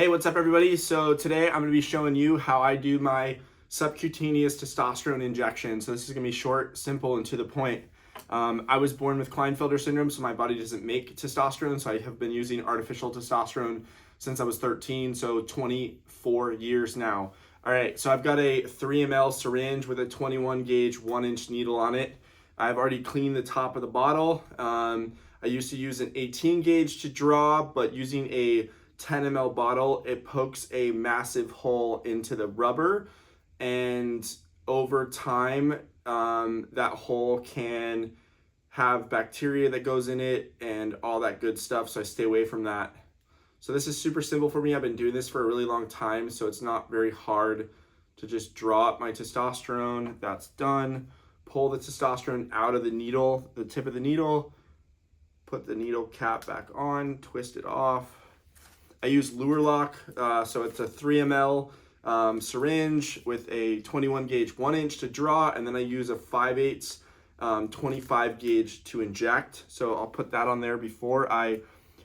Hey, what's up everybody? So today I'm going to be showing you how I do my subcutaneous testosterone injection. So this is going to be short, simple, and to the point. I was born with Klinefelter syndrome, so my body doesn't make testosterone. So I have been using artificial testosterone since I was 13, so 24 years now. All right, so I've got a 3 ml syringe with a 21 gauge 1-inch needle on it. I've already cleaned the top of the bottle. I used to use an 18 gauge to draw, but using a 10 ml bottle, it pokes a massive hole into the rubber, and over time that hole can have bacteria that goes in it and all that good stuff, so I stay away from that. So this is super simple for me. I've been doing this for a really long time, so it's not very hard to just draw up my testosterone. That's done. Pull the testosterone out of the needle, the tip of the needle, put the needle cap back on, twist it off. I use Lure Lock, so it's a 3 ml syringe with a 21 gauge 1-inch to draw, and then I use a 5/8 25 gauge to inject. So I'll put that on there before I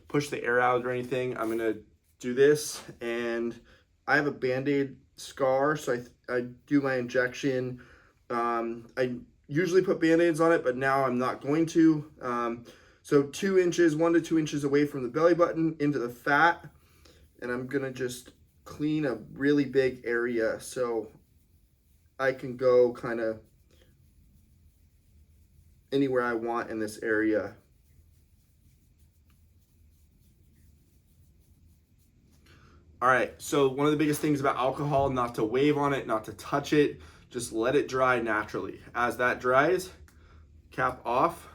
push the air out or anything. I'm gonna do this, and I have a Band-Aid scar, so I do my injection. I usually put Band-Aids on it, but now I'm not going to. So 2 inches, 1 to 2 inches away from the belly button into the fat. And I'm gonna just clean a really big area so I can go kind of anywhere I want in this area. All right, so one of the biggest things about alcohol, not to wave on it, not to touch it, just let it dry naturally. As that dries, cap off.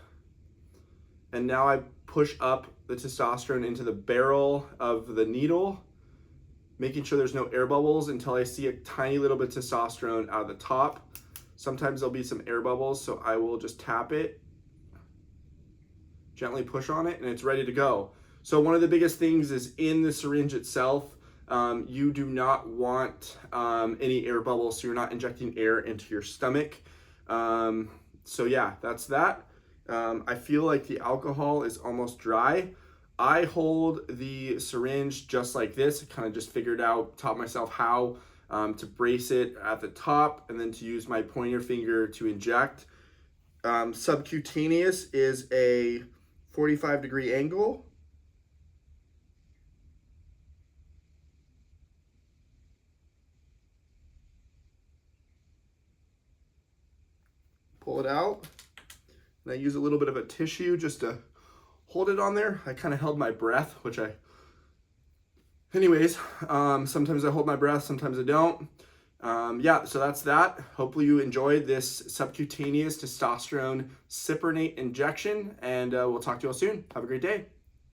And now I push up the testosterone into the barrel of the needle, making sure there's no air bubbles until I see a tiny little bit of testosterone out of the top. Sometimes there'll be some air bubbles, so I will just tap it, gently push on it, and it's ready to go. So one of the biggest things is in the syringe itself, you do not want any air bubbles, so you're not injecting air into your stomach. So yeah, that's that. I feel like the alcohol is almost dry. I hold the syringe just like this. I kind of just figured out, taught myself how to brace it at the top and then to use my pointer finger to inject. Subcutaneous is a 45-degree angle. Pull it out. And I use a little bit of a tissue just to hold it on there. I kind of held my breath, anyways, sometimes I hold my breath, sometimes I don't. Yeah, so that's that. Hopefully you enjoyed this subcutaneous testosterone cyprinate injection, and we'll talk to you all soon. Have a great day.